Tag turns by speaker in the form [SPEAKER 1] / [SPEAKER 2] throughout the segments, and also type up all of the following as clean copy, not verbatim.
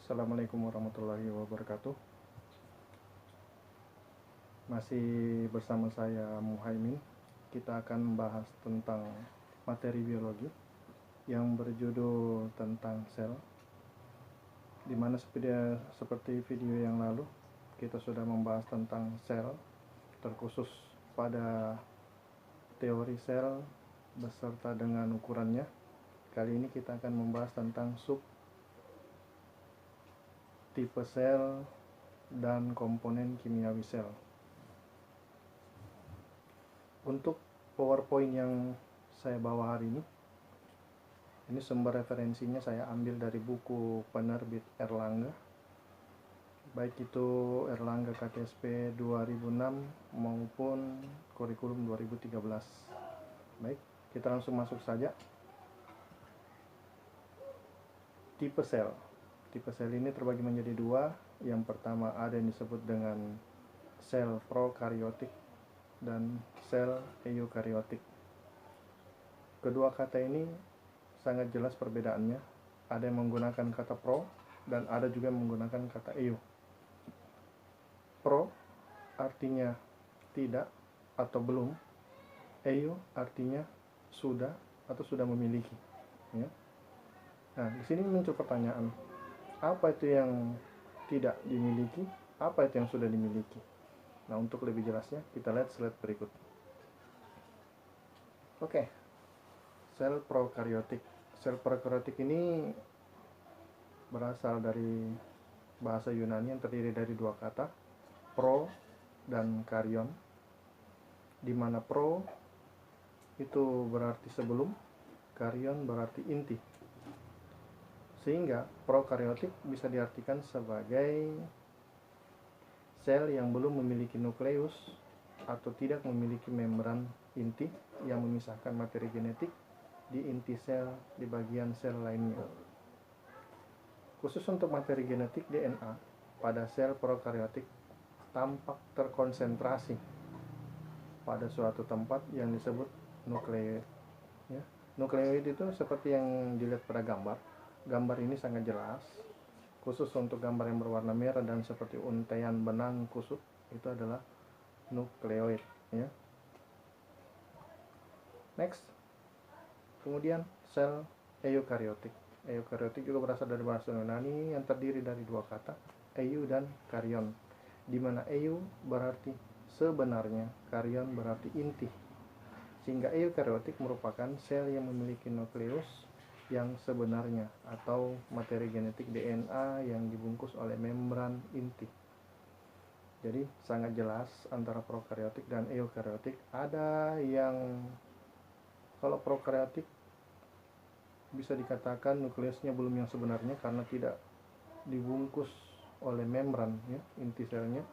[SPEAKER 1] Assalamualaikum warahmatullahi wabarakatuh. Masih bersama saya Muhaimin. Kita akan membahas tentang materi biologi yang berjudul tentang sel. Dimana seperti video yang lalu kita sudah membahas tentang sel, terkhusus pada teori sel beserta dengan ukurannya. Kali ini kita akan membahas tentang tipe sel dan komponen kimiawi sel. Untuk PowerPoint yang saya bawa hari ini sumber referensinya saya ambil dari buku penerbit Erlangga, baik itu Erlangga KTSP 2006 maupun kurikulum 2013. Baik, kita langsung masuk saja. Tipe sel. Tipe sel ini terbagi menjadi dua. Yang pertama ada yang disebut dengan sel prokariotik dan sel eukariotik. Kedua kata ini sangat jelas perbedaannya. Ada yang menggunakan kata pro dan ada juga yang menggunakan kata eu. Pro artinya tidak atau belum. Eu artinya sudah atau sudah memiliki. Ya. Nah, di sini muncul pertanyaan. Apa itu yang tidak dimiliki? Apa itu yang sudah dimiliki? Nah, untuk lebih jelasnya, kita lihat slide berikut. Oke, sel prokariotik. Sel prokariotik ini berasal dari bahasa Yunani yang terdiri dari dua kata, pro dan karyon, di mana pro itu berarti sebelum, karyon berarti inti. Sehingga prokariotik bisa diartikan sebagai sel yang belum memiliki nukleus atau tidak memiliki membran inti yang memisahkan materi genetik di inti sel di bagian sel lainnya. Khusus untuk materi genetik DNA pada sel prokariotik tampak terkonsentrasi pada suatu tempat yang disebut nukleoid. Ya. Nukleoid itu seperti yang dilihat pada gambar. Gambar ini sangat jelas, khusus untuk gambar yang berwarna merah dan seperti untaian benang kusut, itu adalah nukleoid. Ya. Next, kemudian sel eukariotik. Eukariotik juga berasal dari bahasa Yunani yang terdiri dari dua kata, eu dan karyon, di mana eu berarti sebenarnya, karyon berarti inti. Sehingga eukariotik merupakan sel yang memiliki nukleus yang sebenarnya atau materi genetik DNA yang dibungkus oleh membran inti. Jadi sangat jelas antara prokariotik dan eukariotik. Ada yang kalau prokariotik bisa dikatakan nukleusnya belum yang sebenarnya karena tidak dibungkus oleh membran, ya, inti selnya.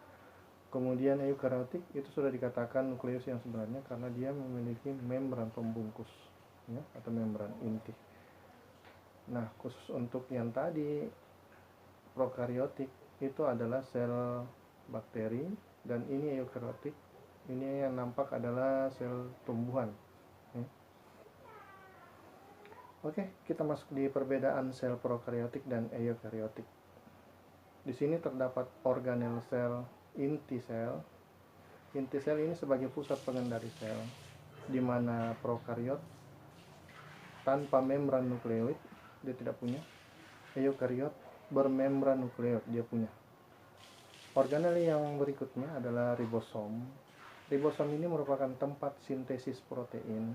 [SPEAKER 1] Kemudian eukariotik itu sudah dikatakan nukleus yang sebenarnya karena dia memiliki membran pembungkus, ya, atau membran inti. Nah, khusus untuk yang tadi prokariotik itu adalah sel bakteri, dan ini eukariotik, ini yang nampak adalah sel tumbuhan. Oke, kita masuk di perbedaan sel prokariotik dan eukariotik. Di sini terdapat organel sel, inti sel. Inti sel ini sebagai pusat pengendali sel, di mana prokariot tanpa membran nukleoid dia tidak punya. Eukariot bermembran nukleoid dia punya. Organel yang berikutnya adalah ribosom. Ribosom ini merupakan tempat sintesis protein,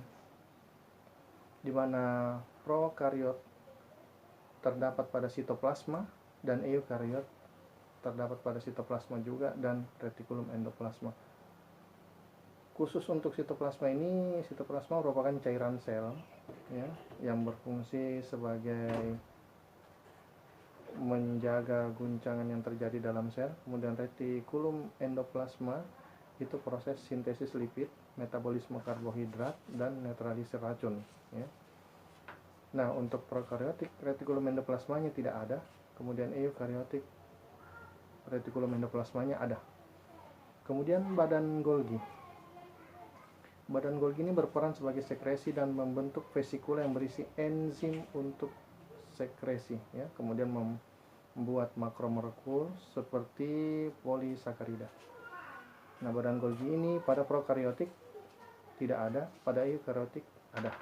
[SPEAKER 1] di mana prokariot terdapat pada sitoplasma dan eukariot terdapat pada sitoplasma juga dan retikulum endoplasma. Khusus untuk sitoplasma ini, sitoplasma merupakan cairan sel, ya, yang berfungsi sebagai menjaga guncangan yang terjadi dalam sel. Kemudian retikulum endoplasma itu proses sintesis lipid, metabolisme karbohidrat, dan netralisir racun, ya. Nah, untuk prokariotik retikulum endoplasmanya tidak ada. Kemudian eukariotik retikulum endoplasmanya ada. Kemudian badan Golgi. Badan Golgi ini berperan sebagai sekresi dan membentuk vesikula yang berisi enzim untuk sekresi, ya. Kemudian membuat makromolekul seperti polisakarida. Nah, badan Golgi ini pada prokariotik tidak ada, pada eukariotik ada.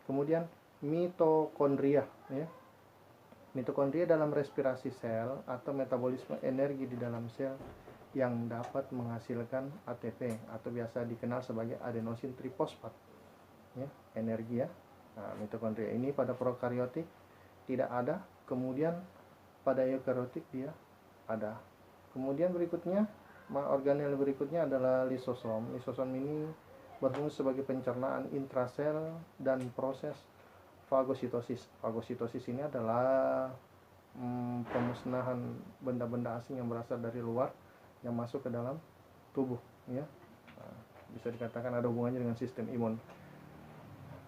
[SPEAKER 1] Kemudian mitokondria, ya. Mitokondria dalam respirasi sel atau metabolisme energi di dalam sel yang dapat menghasilkan ATP atau biasa dikenal sebagai adenosin trifosfat, ya, energi ya. Nah, mitokondria ini pada prokariotik tidak ada, kemudian pada eukariotik dia ada. Kemudian berikutnya, organel berikutnya adalah lisosom. Lisosom ini berfungsi sebagai pencernaan intrasel dan proses fagositosis. Fagositosis ini adalah pemusnahan benda-benda asing yang berasal dari luar yang masuk ke dalam tubuh, ya. Nah, bisa dikatakan ada hubungannya dengan sistem imun.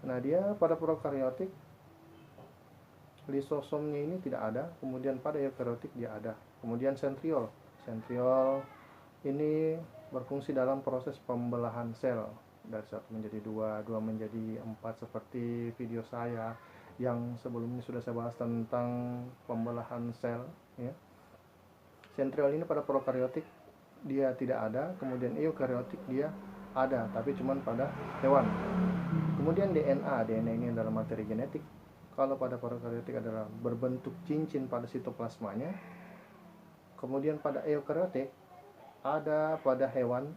[SPEAKER 1] Nah, dia pada prokariotik lisosomnya ini tidak ada, kemudian pada eukariotik dia ada. Kemudian sentriol. Sentriol ini berfungsi dalam proses pembelahan sel dari 1 menjadi 2, 2 menjadi 4 seperti video saya yang sebelumnya sudah saya bahas tentang pembelahan sel, ya. Sentriol ini pada prokariotik dia tidak ada, kemudian eukariotik dia ada, tapi cuma pada hewan. Kemudian DNA ini adalah materi genetik. Kalau pada prokariotik adalah berbentuk cincin pada sitoplasmanya. Kemudian pada eukariotik ada pada hewan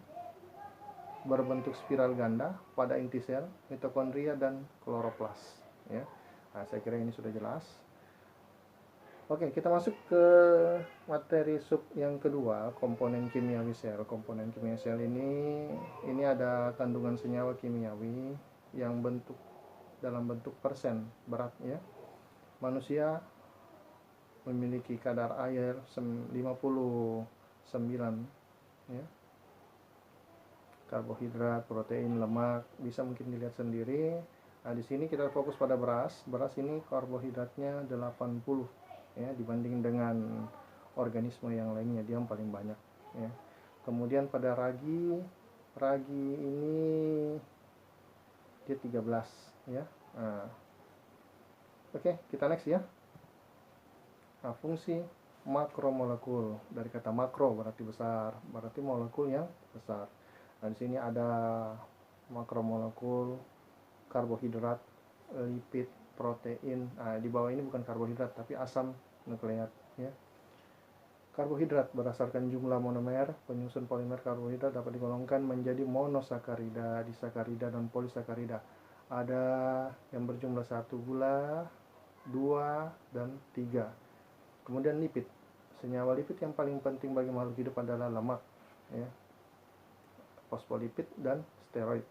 [SPEAKER 1] berbentuk spiral ganda pada inti sel, mitokondria dan kloroplas, ya. Nah, saya kira ini sudah jelas. Oke, kita masuk ke materi sub yang kedua, komponen kimiawi sel. Komponen kimiawi sel ini ada kandungan senyawa kimiawi yang dalam bentuk persen berat, ya. Manusia memiliki kadar air 59, ya. Karbohidrat, protein, lemak bisa mungkin dilihat sendiri. Nah, di sini kita fokus pada beras. Beras ini karbohidratnya 80, ya, dibanding dengan organisme yang lainnya dia yang paling banyak, ya. Kemudian pada ragi ini dia 13, ya. Nah, oke, kita next ya. Nah, fungsi makromolekul, dari kata makro berarti besar, berarti molekul yang besar. Nah, di sini ada makromolekul, karbohidrat, lipid, protein. Nah, di bawah ini bukan karbohidrat tapi asam nukleat, ya. Karbohidrat berdasarkan jumlah monomer penyusun polimer karbohidrat dapat digolongkan menjadi monosakarida, disakarida, dan polisakarida. Ada yang berjumlah 1 gula, 2, dan 3. Kemudian lipid. Senyawa lipid yang paling penting bagi makhluk hidup adalah lemak, ya, fosfolipid dan steroid.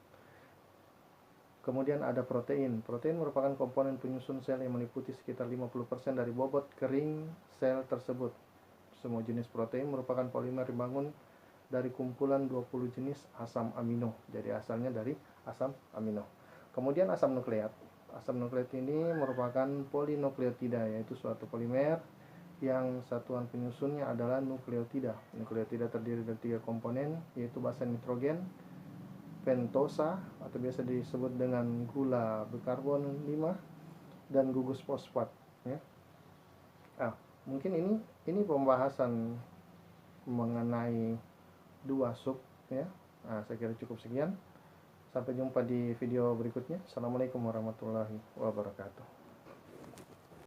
[SPEAKER 1] Kemudian ada protein. Protein merupakan komponen penyusun sel yang meliputi sekitar 50% dari bobot kering sel tersebut. Semua jenis protein merupakan polimer dibangun dari kumpulan 20 jenis asam amino. Jadi asalnya dari asam amino. Kemudian asam nukleat. Asam nukleat ini merupakan polinukleotida, yaitu suatu polimer yang satuan penyusunnya adalah nukleotida. Nukleotida terdiri dari 3 komponen, yaitu basa nitrogen, pentosa atau biasa disebut dengan gula berkarbon 5, dan gugus fosfat, ya. Mungkin ini pembahasan mengenai 2 sub, ya. Saya kira cukup sekian. Sampai jumpa di video berikutnya. Assalamualaikum warahmatullahi wabarakatuh.